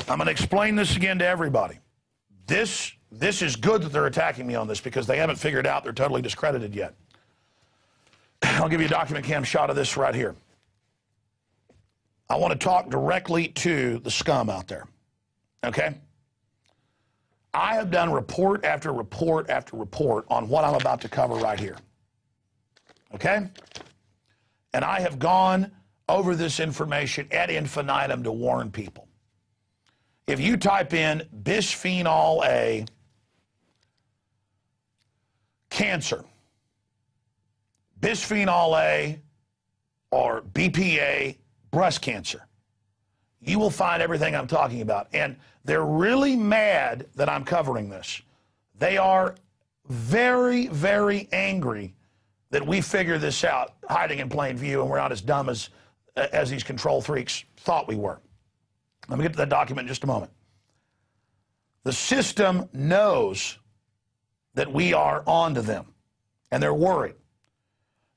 I'm going to explain this again to everybody. This is good that they're attacking me on this because they haven't figured out they're totally discredited yet. I'll give you a document cam shot of this right here. I want to talk directly to the scum out there, okay? I have done report after report after report on what I'm about to cover right here, okay? And I have gone over this information ad infinitum to warn people. If you type in bisphenol-A cancer, bisphenol-A or BPA breast cancer, you will find everything I'm talking about. And they're really mad that I'm covering this. They are very, very angry that we figured this out, hiding in plain view, and we're not as dumb as these control freaks thought we were. Let me get to that document in just a moment. The system knows that we are on to them, and they're worried.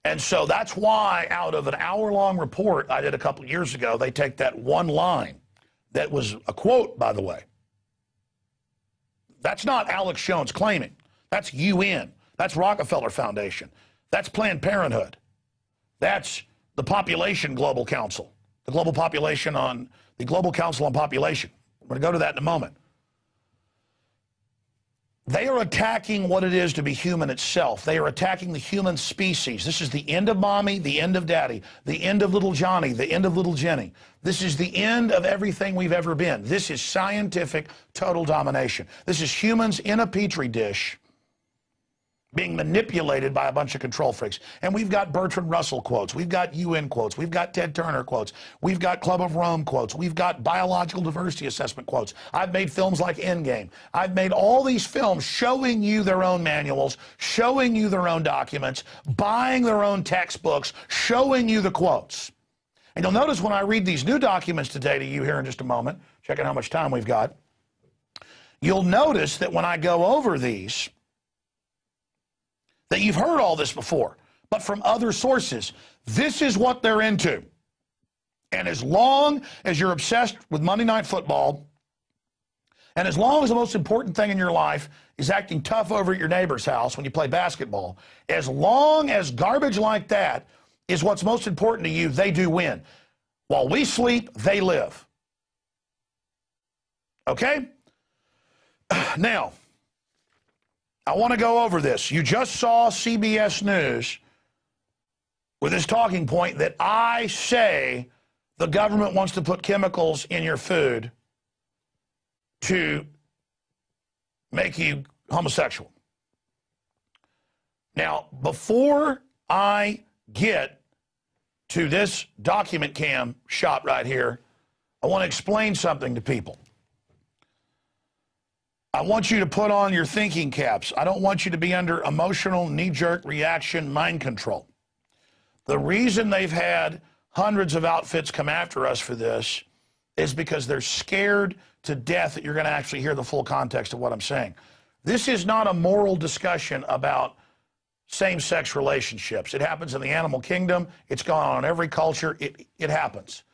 And so that's why out of an hour-long report I did a couple of years ago, they take that one line that was a quote, by the way. That's not Alex Jones claiming. That's UN. That's Rockefeller Foundation. That's Planned Parenthood. That's the Population Global Council, the Global Council on Population. We're going to go to that in a moment. They are attacking what it is to be human itself. They are attacking the human species. This is the end of mommy, the end of daddy, the end of little Johnny, the end of little Jenny. This is the end of everything we've ever been. This is scientific total domination. This is humans in a petri dish being manipulated by a bunch of control freaks. And we've got Bertrand Russell quotes. We've got UN quotes. We've got Ted Turner quotes. We've got Club of Rome quotes. We've got biological diversity assessment quotes. I've made films like Endgame. I've made all these films showing you their own manuals, showing you their own documents, buying their own textbooks, showing you the quotes. And you'll notice when I read these new documents today to you here in just a moment, checking how much time we've got, you'll notice that when I go over these, that you've heard all this before, but from other sources. This is what they're into. And as long as you're obsessed with Monday Night Football, and as long as the most important thing in your life is acting tough over at your neighbor's house when you play basketball, as long as garbage like that is what's most important to you, they do win. While we sleep, they live. Okay? Now, I want to go over this. You just saw CBS News with this talking point that I say the government wants to put chemicals in your food to make you homosexual. Now, before I get to this document cam shot right here, I want to explain something to people. I want you to put on your thinking caps. I don't want you to be under emotional knee-jerk reaction mind control. The reason they've had hundreds of outfits come after us for this is because they're scared to death that you're going to actually hear the full context of what I'm saying. This is not a moral discussion about same-sex relationships. It happens in the animal kingdom. It's gone on in every culture. It happens.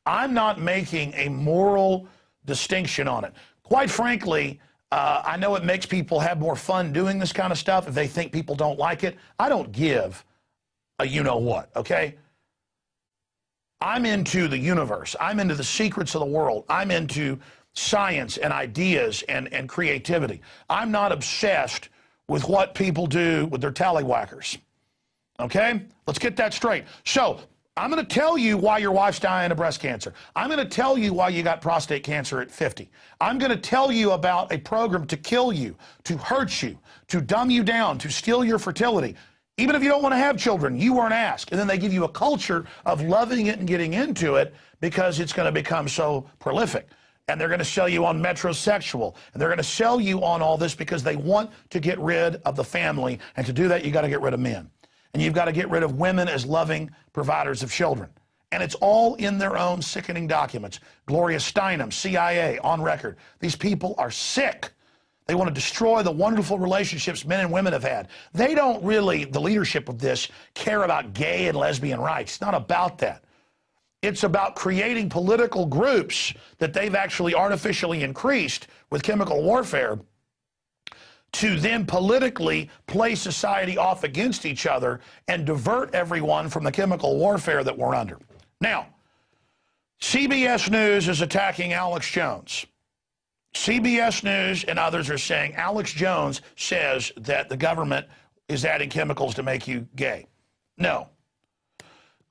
I'm not making a moral distinction on it. Quite frankly, I know it makes people have more fun doing this kind of stuff if they think people don't like it. I don't give a you-know-what, okay? I'm into the universe. I'm into the secrets of the world. I'm into science and ideas and creativity. I'm not obsessed with what people do with their tallywhackers, okay? Let's get that straight. So, I'm going to tell you why your wife's dying of breast cancer. I'm going to tell you why you got prostate cancer at 50. I'm going to tell you about a program to kill you, to hurt you, to dumb you down, to steal your fertility. Even if you don't want to have children, you weren't asked. And then they give you a culture of loving it and getting into it because it's going to become so prolific. And they're going to sell you on metrosexual. And they're going to sell you on all this because they want to get rid of the family. And to do that, you got to get rid of men. And you've got to get rid of women as loving providers of children. And it's all in their own sickening documents. Gloria Steinem, CIA, on record. These people are sick. They want to destroy the wonderful relationships men and women have had. They don't really, the leadership of this, care about gay and lesbian rights. It's not about that. It's about creating political groups that they've actually artificially increased with chemical warfare to then politically play society off against each other and divert everyone from the chemical warfare that we're under. Now, CBS News is attacking Alex Jones. CBS News and others are saying Alex Jones says that the government is adding chemicals to make you gay. No.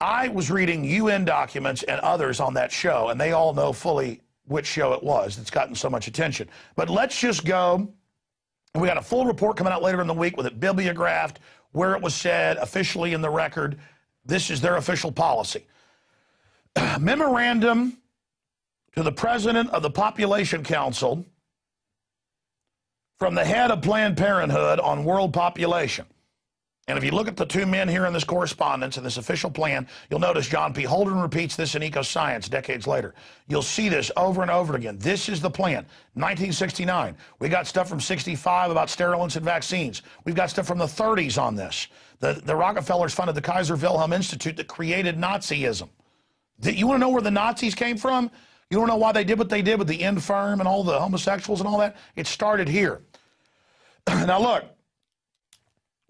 I was reading UN documents and others on that show, and they all know fully which show it was that's gotten so much attention. But let's just go. We got a full report coming out later in the week with it bibliographed, where it was said officially in the record. This is their official policy. Memorandum to the President of the Population Council from the head of Planned Parenthood on world population. And if you look at the two men here in this correspondence and this official plan, you'll notice John P. Holden repeats this in Ecoscience decades later. You'll see this over and over again. This is the plan. 1969. We got stuff from 65 about sterilants and vaccines. We've got stuff from the 30s on this. The Rockefellers funded the Kaiser Wilhelm Institute that created Nazism. You want to know where the Nazis came from? You want to know why they did what they did with the infirm and all the homosexuals and all that? It started here. Now look.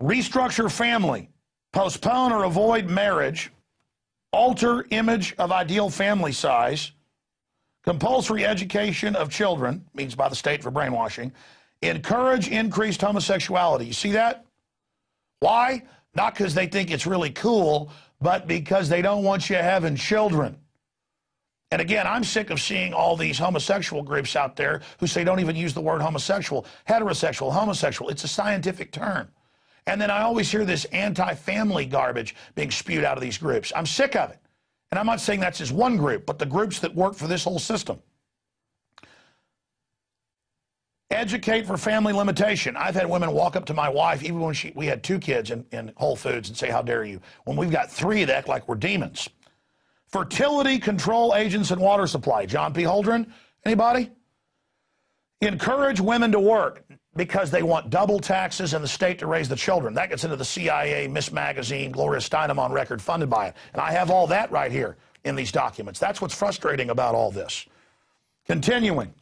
Restructure family, postpone or avoid marriage, alter image of ideal family size, compulsory education of children, means by the state for brainwashing, encourage increased homosexuality. You see that? Why? Not because they think it's really cool, but because they don't want you having children. And again, I'm sick of seeing all these homosexual groups out there who say don't even use the word homosexual, heterosexual, homosexual. It's a scientific term. And then I always hear this anti-family garbage being spewed out of these groups. I'm sick of it. And I'm not saying that's just one group, but the groups that work for this whole system. Educate for family limitation. I've had women walk up to my wife, even when we had 2 kids in Whole Foods, and say, how dare you? When we've got 3 that act like we're demons. Fertility control agents and water supply. John P. Holdren, anybody? Encourage women to work because they want double taxes and the state to raise the children. That gets into the CIA, Miss Magazine, Gloria Steinem on record, funded by it. And I have all that right here in these documents. That's what's frustrating about all this. Continuing.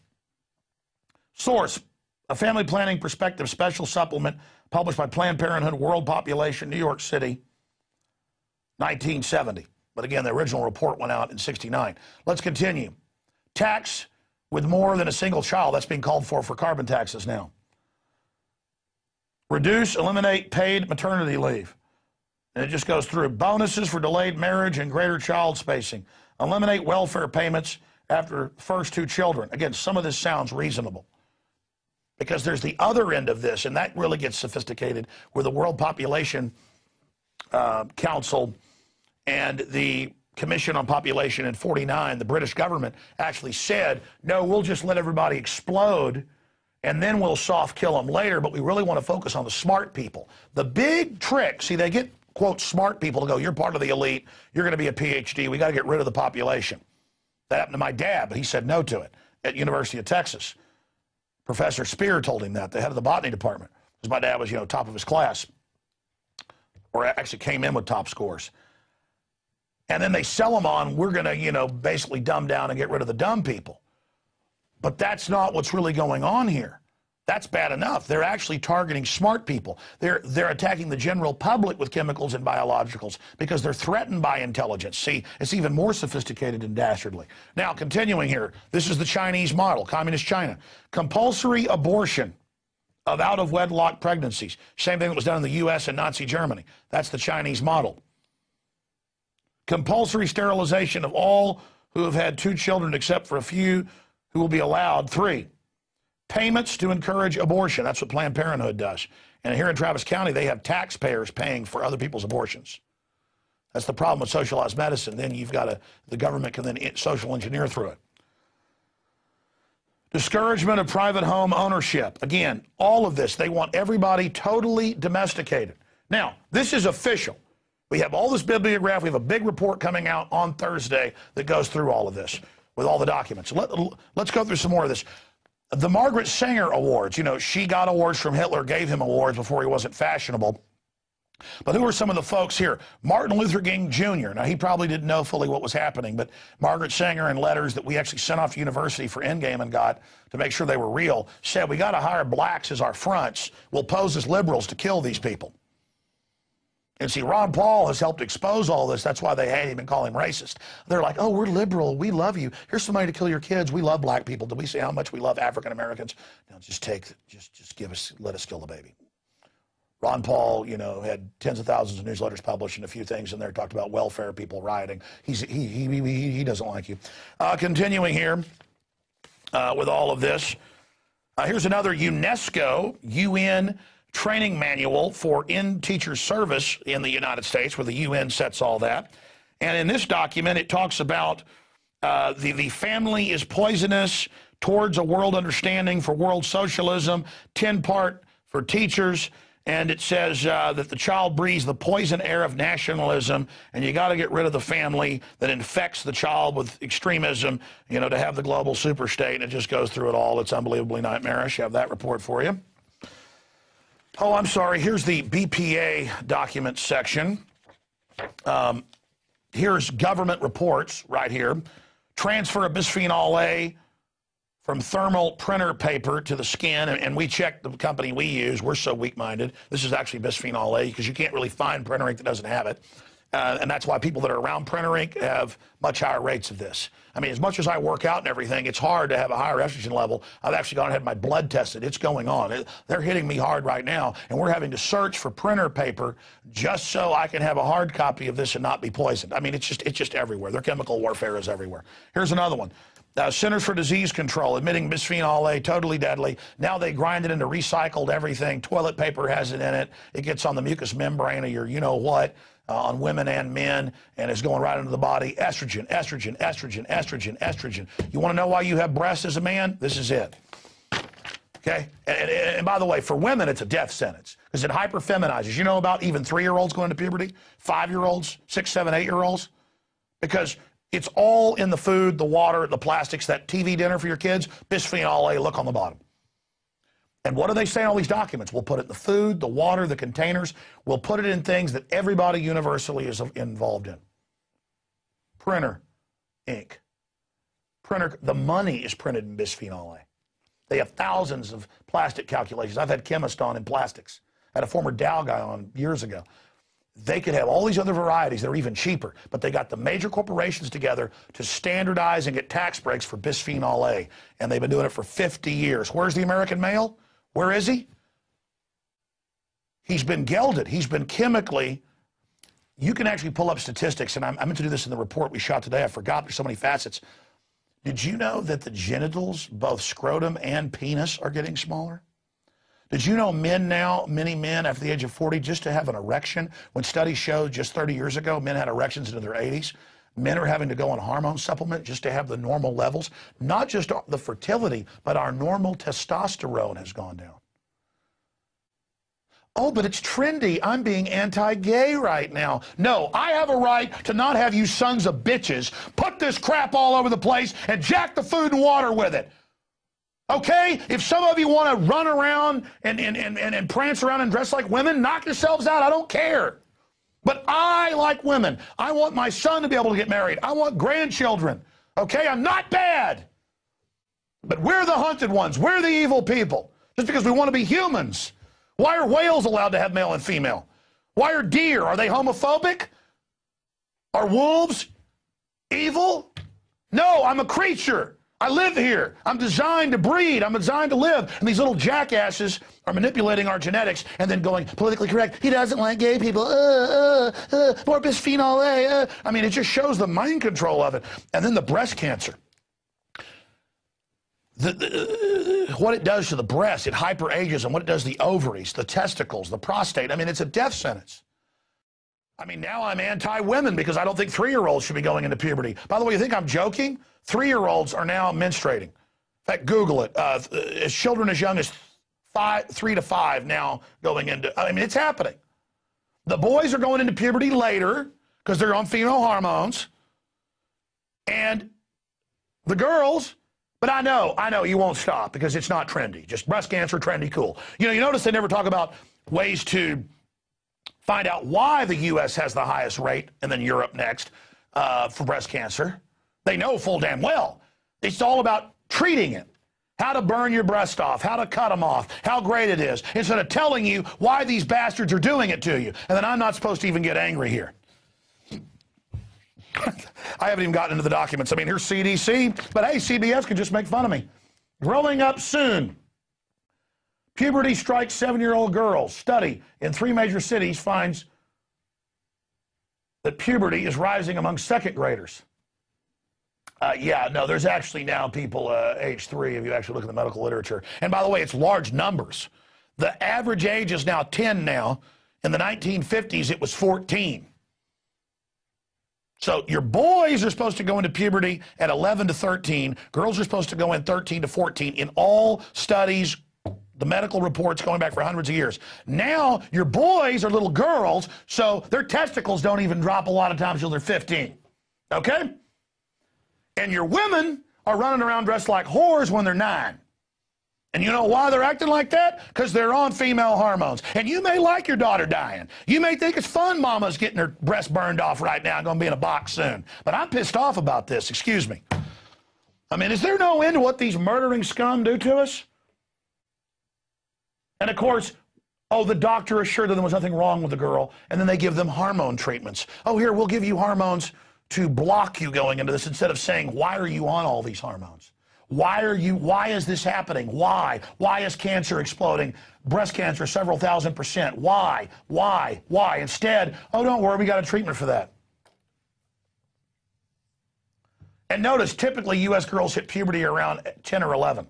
Source, a family planning perspective special supplement published by Planned Parenthood, World Population, New York City, 1970. But again, the original report went out in 69. Let's continue. Tax with more than a single child. That's being called for carbon taxes now. Reduce, eliminate paid maternity leave. And it just goes through. Bonuses for delayed marriage and greater child spacing. Eliminate welfare payments after first 2 children. Again, some of this sounds reasonable. Because there's the other end of this, and that really gets sophisticated, where the World Population Council and the Commission on Population in 49, the British government actually said, no, we'll just let everybody explode and then we'll soft kill them later, but we really want to focus on the smart people. The big trick, see, they get, quote, smart people to go, you're part of the elite, you're going to be a PhD, we got to get rid of the population. That happened to my dad, but he said no to it at University of Texas. Professor Spear told him that, the head of the botany department, because my dad was, top of his class, or actually came in with top scores. And then they sell them on, we're going to, basically dumb down and get rid of the dumb people. But that's not what's really going on here. That's bad enough. They're actually targeting smart people. They're attacking the general public with chemicals and biologicals because they're threatened by intelligence. See, it's even more sophisticated and dastardly. Now, continuing here, this is the Chinese model, Communist China. Compulsory abortion of out-of-wedlock pregnancies. Same thing that was done in the U.S. and Nazi Germany. That's the Chinese model. Compulsory sterilization of all who have had 2 children except for a few who will be allowed 3. Payments to encourage abortion. That's what Planned Parenthood does. And here in Travis County, they have taxpayers paying for other people's abortions. That's the problem with socialized medicine. Then you've got the government can then social engineer through it. Discouragement of private home ownership. Again, all of this, they want everybody totally domesticated. Now, this is official. We have all this bibliograph. We have a big report coming out on Thursday that goes through all of this with all the documents. Let's go through some more of this. The Margaret Sanger Awards, she got awards from Hitler, gave him awards before he wasn't fashionable. But who are some of the folks here? Martin Luther King Jr. Now, he probably didn't know fully what was happening, but Margaret Sanger, in letters that we actually sent off to university for Endgame and got to make sure they were real, said we got to hire blacks as our fronts. We'll pose as liberals to kill these people. And see, Ron Paul has helped expose all this. That's why they hate him and call him racist. They're like, oh, we're liberal. We love you. Here's somebody to kill your kids. We love black people. Do we say how much we love African Americans? No, just give us, let us kill the baby. Ron Paul, you know, had tens of thousands of newsletters published and a few things in there, talked about welfare, people rioting. He doesn't like you. Continuing here with all of this, here's another UNESCO UN training manual for in-teacher service in the United States, where the UN sets all that. And in this document, it talks about the family is poisonous towards a world understanding for world socialism, 10-part for teachers. And it says that the child breathes the poison air of nationalism, and you got to get rid of the family that infects the child with extremism, you know, to have the global superstate. And it just goes through it all. It's unbelievably nightmarish. I have that report for you. Oh, I'm sorry. Here's the BPA documents section. Here's government reports right here. Transfer of bisphenol-A from thermal printer paper to the skin, and we checked the company we use. We're so weak-minded. This is actually bisphenol-A because you can't really find printer ink that doesn't have it. And that's why people that are around printer ink have much higher rates of this. I mean, as much as I work out and everything, it's hard to have a higher estrogen level. I've actually gone and had my blood tested. It's going on. They're hitting me hard right now, and we're having to search for printer paper just so I can have a hard copy of this and not be poisoned. I mean, it's just everywhere. Their chemical warfare is everywhere. Here's another one. Centers for Disease Control admitting bisphenol-A, totally deadly. Now they grind it into recycled everything. Toilet paper has it in it. It gets on the mucous membrane of your you-know-what, on women and men, and it's going right into the body. Estrogen, estrogen, estrogen, estrogen, estrogen. You want to know why you have breasts as a man? This is it. Okay? And by the way, for women, it's a death sentence because it hyperfeminizes. You know about even 3-year-olds going to puberty? 5-year-olds, 6, 7, 8-year-olds? Because it's all in the food, the water, the plastics, that TV dinner for your kids, bisphenol-A, look on the bottom. And what do they say in all these documents? We'll put it in the food, the water, the containers. We'll put it in things that everybody universally is involved in. Printer, ink. Printer, the money is printed in bisphenol-A. They have thousands of plastic calculations. I've had chemists on in plastics. I had a former Dow guy on years ago. They could have all these other varieties that are even cheaper, but they got the major corporations together to standardize and get tax breaks for bisphenol-A, and they've been doing it for 50 years. Where's the American male? Where is he? He's been gelded. He's been chemically. You can actually pull up statistics, and I meant to do this in the report we shot today. I forgot, there's so many facets. Did you know that the genitals, both scrotum and penis, are getting smaller? Did you know men now, many men after the age of 40, just to have an erection, when studies showed just 30 years ago, men had erections into their 80s, men are having to go on hormone supplement just to have the normal levels. Not just the fertility, but our normal testosterone has gone down. Oh, but it's trendy. I'm being anti-gay right now. No, I have a right to not have you sons of bitches put this crap all over the place and jack the food and water with it. Okay? If some of you want to run around and prance around and dress like women, knock yourselves out. I don't care. But I like women. I want my son to be able to get married. I want grandchildren. Okay? I'm not bad. But we're the hunted ones. We're the evil people. Just because we want to be humans. Why are whales allowed to have male and female? Why are deer? Are they homophobic? Are wolves evil? No, I'm a creature. I live here. I'm designed to breed. I'm designed to live. And these little jackasses are manipulating our genetics and then going politically correct. He doesn't like gay people. More bisphenol-A. I mean, it just shows the mind control of it. And then the breast cancer. What it does to the breast, it hyperages, and what it does to the ovaries, the testicles, the prostate. I mean, it's a death sentence. I mean, now I'm anti-women because I don't think 3-year-olds should be going into puberty. By the way, you think I'm joking? 3-year-olds are now menstruating. In fact, Google it. As children as young as 3 to 5 now going into, I mean, it's happening. The boys are going into puberty later because they're on female hormones. And the girls, but I know you won't stop because it's not trendy. Just breast cancer, trendy, cool. You know, you notice they never talk about ways to Find out why the U.S. has the highest rate, and then Europe next, for breast cancer. They know full damn well. It's all about treating it. How to burn your breast off, how to cut them off, how great it is, instead of telling you why these bastards are doing it to you. And then I'm not supposed to even get angry here. I haven't even gotten into the documents. I mean, here's CDC, but hey, CBS could just make fun of me. Growing up soon. Puberty strikes 7-year-old girls. Study in 3 major cities finds that puberty is rising among second graders. Yeah, no, there's actually now people age 3 if you actually look at the medical literature. And by the way, it's large numbers. The average age is now 10 now. In the 1950s, it was 14. So your boys are supposed to go into puberty at 11 to 13. Girls are supposed to go in 13 to 14 in all studies, the medical reports going back for hundreds of years. Now your boys are little girls, so their testicles don't even drop a lot of times until they're 15. Okay? And your women are running around dressed like whores when they're 9. And you know why they're acting like that? Because they're on female hormones. And you may like your daughter dying. You may think it's fun mama's getting her breast burned off right now and going to be in a box soon. But I'm pissed off about this. Excuse me. I mean, is there no end to what these murdering scum do to us? And of course, oh, the doctor assured them there was nothing wrong with the girl. And then they give them hormone treatments. Oh, here, we'll give you hormones to block you going into this, instead of saying, why are you on all these hormones? Why is this happening? Why is cancer exploding? Breast cancer, several thousand %. Why? Instead, oh, don't worry, we got a treatment for that. And notice, typically U.S. girls hit puberty around 10 or 11.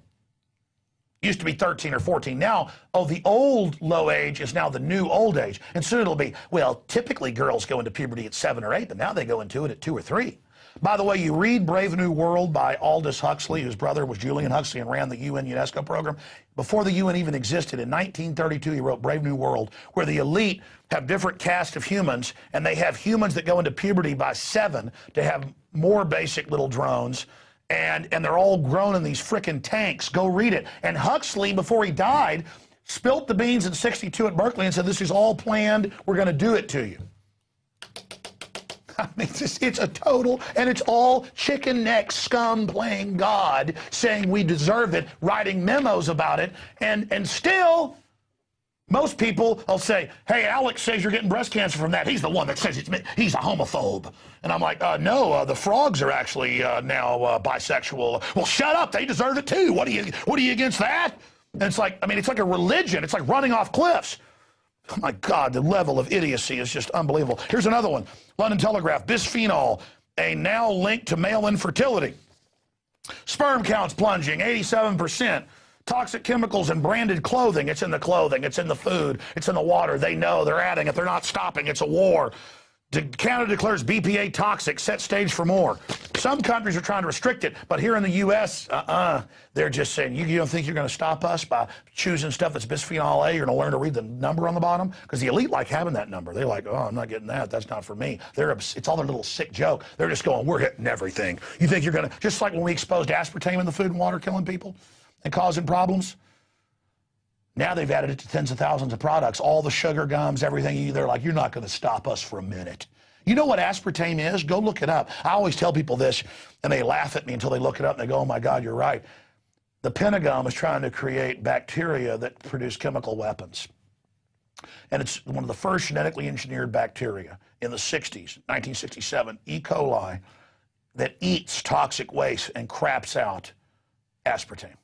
Used to be 13 or 14. Now, oh, the old low age is now the new old age. And soon it'll be, well, typically girls go into puberty at 7 or 8, but now they go into it at 2 or 3. By the way, you read Brave New World by Aldous Huxley, whose brother was Julian Huxley and ran the UN UNESCO program. Before the UN even existed, in 1932, he wrote Brave New World, where the elite have different caste of humans, and they have humans that go into puberty by 7 to have more basic little drones. And they're all grown in these frickin' tanks. Go read it. And Huxley, before he died, spilt the beans in '62 at Berkeley and said, this is all planned. We're going to do it to you. I mean, it's a total, and it's all chicken neck scum playing God, saying we deserve it, writing memos about it. And still, most people will say, hey, Alex says you're getting breast cancer from that. He's the one that says it's me. He's a homophobe. And I'm like, no, the frogs are actually now bisexual. Well, shut up. They deserve it too. What are you against that? And it's like, I mean, it's like a religion. It's like running off cliffs. Oh my God, the level of idiocy is just unbelievable. Here's another one. London Telegraph, bisphenol-A now linked to male infertility. Sperm counts plunging, 87%. Toxic chemicals in branded clothing. It's in the clothing. It's in the food. It's in the water. They know. They're adding it. They're not stopping. It's a war. Canada declares BPA toxic. Set stage for more. Some countries are trying to restrict it, but here in the U.S., they're just saying, you don't think you're going to stop us by choosing stuff that's bisphenol-A? You're going to learn to read the number on the bottom? Because the elite like having that number. They're like, oh, I'm not getting that. That's not for me. It's all their little sick joke. They're just going, we're hitting everything. You think you're going to, just like when we exposed aspartame in the food and water killing people and causing problems? Now they've added it to tens of thousands of products, all the sugar gums, everything. They're like, you're not going to stop us for a minute. You know what aspartame is? Go look it up. I always tell people this, and they laugh at me until they look it up, and they go, oh, my God, you're right. The Pentagon was trying to create bacteria that produce chemical weapons. And it's one of the first genetically engineered bacteria in the 60s, 1967, E. coli, that eats toxic waste and craps out aspartame.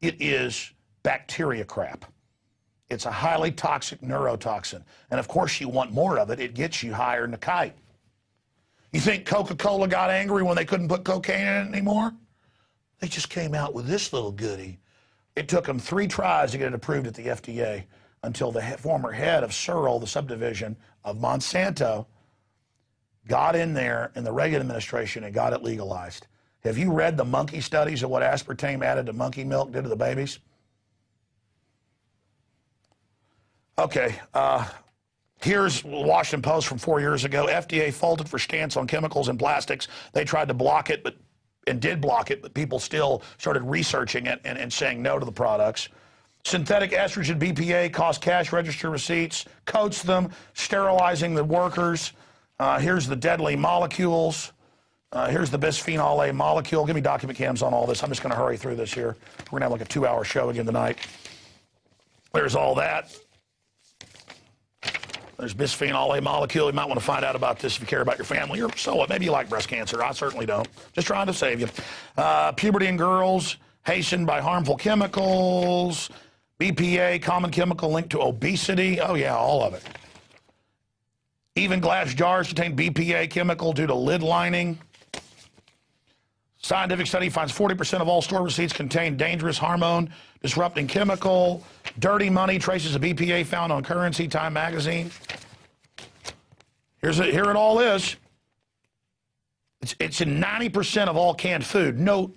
It is bacteria crap. It's a highly toxic neurotoxin. And of course you want more of it. It gets you higher than a kite. You think Coca-Cola got angry when they couldn't put cocaine in it anymore? They just came out with this little goodie. It took them 3 tries to get it approved at the FDA until the former head of Searle, the subdivision of Monsanto, got in there in the Reagan administration and got it legalized. Have you read the monkey studies of what aspartame added to monkey milk did to the babies? Okay, here's the Washington Post from 4 years ago. FDA faulted for stance on chemicals and plastics. They tried to block it, and did block it, but people still started researching it and saying no to the products. Synthetic estrogen, BPA, cost cash register receipts, coats them, sterilizing the workers. Here's the deadly molecules. Here's the bisphenol-A molecule. Give me document cams on all this. I'm just going to hurry through this here. We're going to have like a 2-hour show again tonight. There's all that. There's bisphenol-A molecule. You might want to find out about this if you care about your family, or so what. Maybe you like breast cancer. I certainly don't. Just trying to save you. Puberty in girls, hastened by harmful chemicals. BPA, common chemical linked to obesity. Oh, yeah, all of it. Even glass jars contain BPA chemical due to lid lining. Scientific study finds 40% of all store receipts contain dangerous hormone disrupting chemical. Dirty money traces of BPA found on currency. Time magazine. Here it all is. It's in 90% of all canned food. No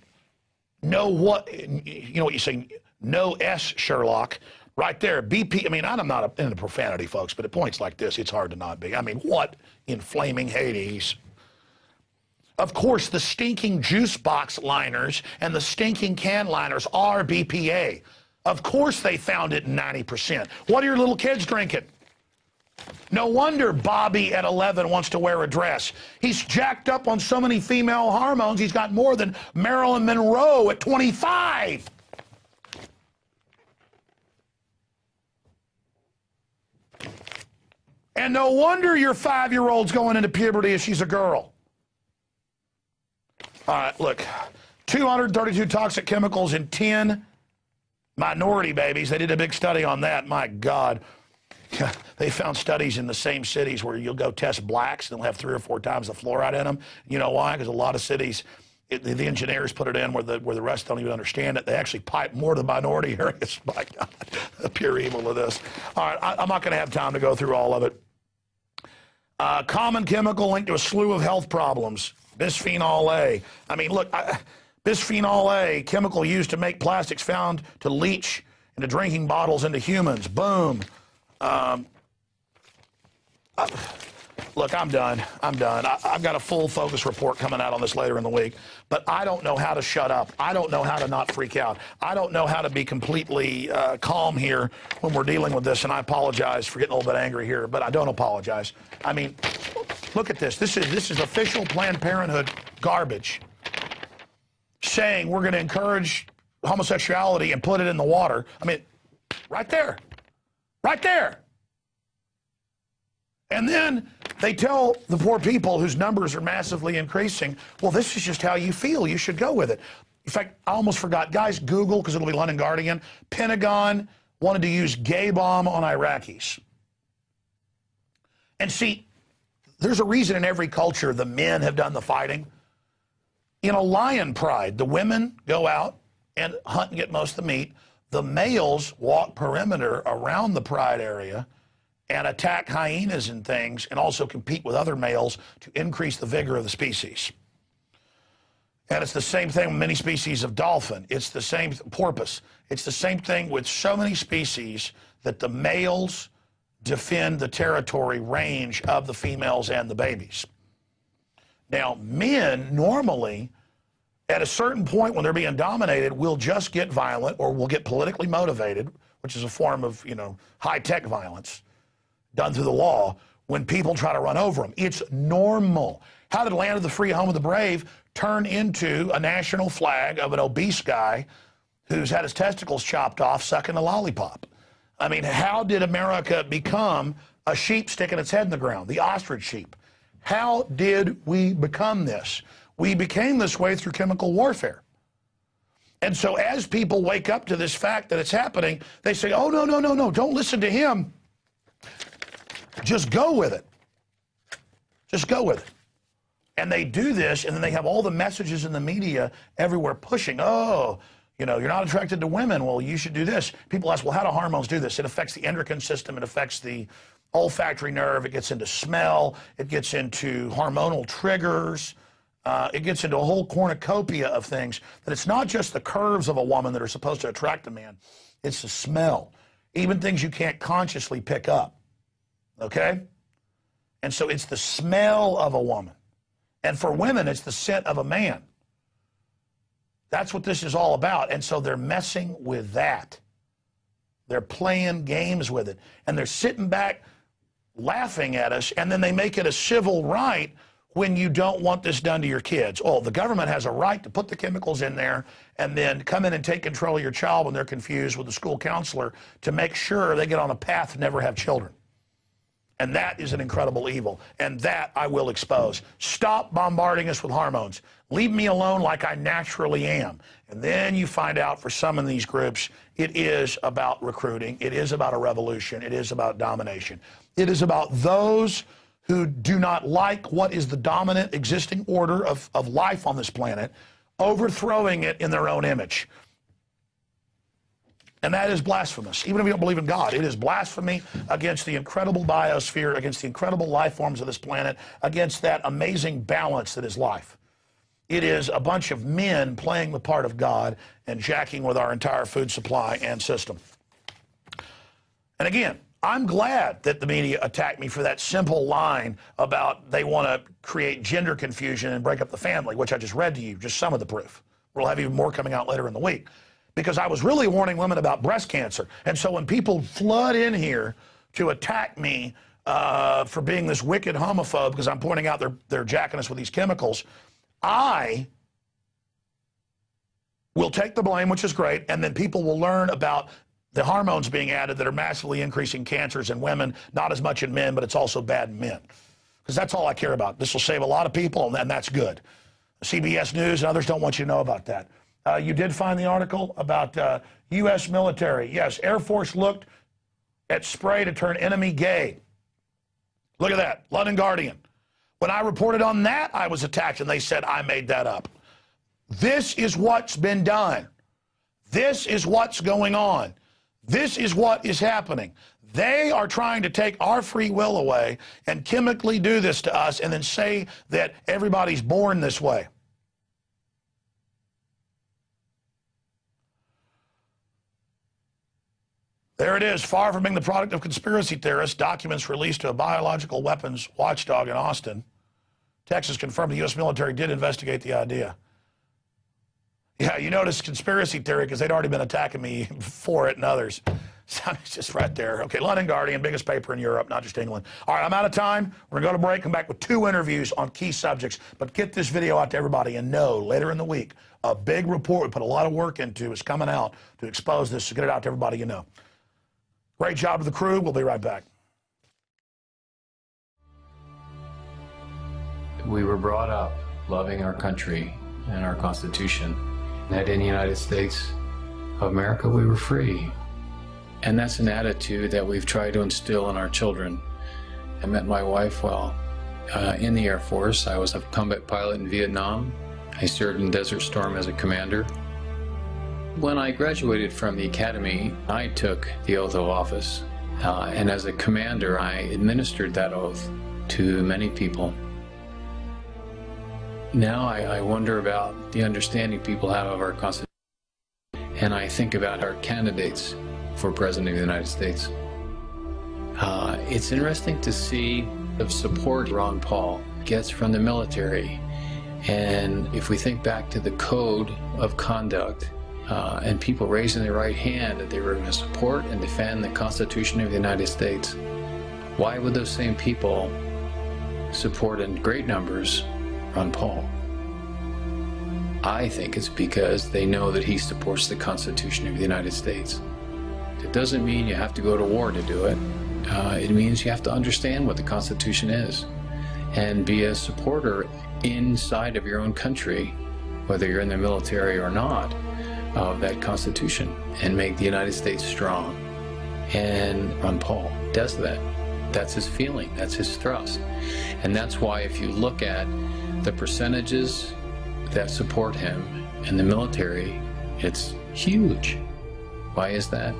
what, you know what you say, no S, Sherlock. Right there, BP, I mean, I'm not into profanity, folks, but at points like this, it's hard to not be. I mean, what in flaming Hades? Of course, the stinking juice box liners and the stinking can liners are BPA. Of course they found it in 90%. What are your little kids drinking? No wonder Bobby at 11 wants to wear a dress. He's jacked up on so many female hormones, he's got more than Marilyn Monroe at 25. And no wonder your 5-year-old's going into puberty if she's a girl. All right, look, 232 toxic chemicals in 10 minority babies. They did a big study on that. My God. They found studies in the same cities where you'll go test blacks and they'll have 3 or 4 times the fluoride in them. You know why? Because a lot of cities, the engineers put it in where the rest don't even understand it. They actually pipe more to the minority areas. My God, the pure evil of this. All right, I'm not going to have time to go through all of it. Common chemical linked to a slew of health problems. Bisphenol-A. I mean, look, bisphenol-A, chemical used to make plastics found to leach into drinking bottles into humans. Boom. Look, I'm done. I've got a full focus report coming out on this later in the week, but I don't know how to shut up. I don't know how to not freak out. I don't know how to be completely calm here when we're dealing with this, and I apologize for getting a little bit angry here, but I don't apologize. I mean, look at this. This is official Planned Parenthood garbage saying we're going to encourage homosexuality and put it in the water. I mean, right there. Right there. And then they tell the poor people whose numbers are massively increasing, well, this is just how you feel. You should go with it. In fact, I almost forgot. Guys, Google, because it'll be London Guardian. Pentagon wanted to use gay bomb on Iraqis. And see, there's a reason in every culture the men have done the fighting. In a lion pride, the women go out and hunt and get most of the meat. The males walk perimeter around the pride area and attack hyenas and things, and also compete with other males to increase the vigor of the species. And it's the same thing with many species of dolphin. It's the same, porpoise. It's the same thing with so many species that the males defend the territory range of the females and the babies. Now, men normally, at a certain point when they're being dominated, will just get violent or will get politically motivated, which is a form of, high-tech violence done through the law when people try to run over them. It's normal. How did Land of the Free, Home of the Brave turn into a national flag of an obese guy who's had his testicles chopped off sucking a lollipop? I mean, how did America become a sheep sticking its head in the ground, the ostrich sheep? How did we become this? We became this way through chemical warfare. And so as people wake up to this fact that it's happening, they say, oh, no, don't listen to him. Just go with it. Just go with it. And they do this, and then they have all the messages in the media everywhere pushing, oh, you're not attracted to women. Well, you should do this. People ask, well, how do hormones do this? It affects the endocrine system. It affects the olfactory nerve. It gets into smell. It gets into hormonal triggers. It gets into a whole cornucopia of things. That it's not just the curves of a woman that are supposed to attract a man. It's the smell. Even things you can't consciously pick up. Okay? And so it's the smell of a woman. And for women, it's the scent of a man. That's what this is all about. And so they're messing with that. They're playing games with it. And they're sitting back laughing at us, and then they make it a civil right when you don't want this done to your kids. Oh, the government has a right to put the chemicals in there and then come in and take control of your child when they're confused with the school counselor to make sure they get on a path to never have children. And that is an incredible evil, and that I will expose. Stop bombarding us with hormones. Leave me alone like I naturally am. And then you find out for some of these groups, it is about recruiting. It is about a revolution. It is about domination. It is about those who do not like what is the dominant existing order of life on this planet, overthrowing it in their own image. And that is blasphemous. Even if you don't believe in God, it is blasphemy against the incredible biosphere, against the incredible life forms of this planet, against that amazing balance that is life. It is a bunch of men playing the part of God and jacking with our entire food supply and system. And again, I'm glad that the media attacked me for that simple line about they want to create gender confusion and break up the family, which I just read to you, just some of the proof. We'll have even more coming out later in the week. Because I was really warning women about breast cancer. And so when people flood in here to attack me for being this wicked homophobe because I'm pointing out they're jacking us with these chemicals, I will take the blame, which is great, and then people will learn about the hormones being added that are massively increasing cancers in women, not as much in men, but it's also bad in men. Because that's all I care about. This will save a lot of people, and that's good. CBS News and others don't want you to know about that. You did find the article about U.S. military. Yes, Air Force looked at spray to turn enemy gay. Look at that, London Guardian. When I reported on that, I was attacked, and they said I made that up. This is what's been done. This is what's going on. This is what is happening. They are trying to take our free will away and chemically do this to us and then say that everybody's born this way. There it is, far from being the product of conspiracy theorists, documents released to a biological weapons watchdog in Austin. Texas confirmed the U.S. military did investigate the idea. Yeah, you notice conspiracy theory because they'd already been attacking me for it and others. So it's just right there. Okay, London Guardian, biggest paper in Europe, not just England. All right, I'm out of time. We're going to go to break, come back with 2 interviews on key subjects. But get this video out to everybody and know later in the week, a big report we put a lot of work into is coming out to expose this, so get it out to everybody you know. Great job to the crew. We'll be right back. We were brought up loving our country and our Constitution. That in the United States of America, we were free. And that's an attitude that we've tried to instill in our children. I met my wife while in the Air Force. I was a combat pilot in Vietnam. I served in Desert Storm as a commander. When I graduated from the academy, I took the oath of office. And as a commander, I administered that oath to many people. Now I wonder about the understanding people have of our Constitution. And I think about our candidates for President of the United States. It's interesting to see the support Ron Paul gets from the military. And if we think back to the code of conduct, and people raising their right hand that they were going to support and defend the Constitution of the United States, why would those same people support in great numbers Ron Paul? I think it's because they know that he supports the Constitution of the United States. It doesn't mean you have to go to war to do it. It means you have to understand what the Constitution is and be a supporter inside of your own country, whether you're in the military or not, of that Constitution, and make the United States strong. And Ron Paul does that. That's his feeling, that's his thrust. And that's why if you look at the percentages that support him in the military, it's huge. Why is that?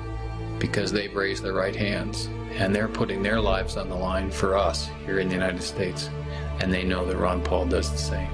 Because they've raised their right hands and they're putting their lives on the line for us here in the United States. And they know that Ron Paul does the same.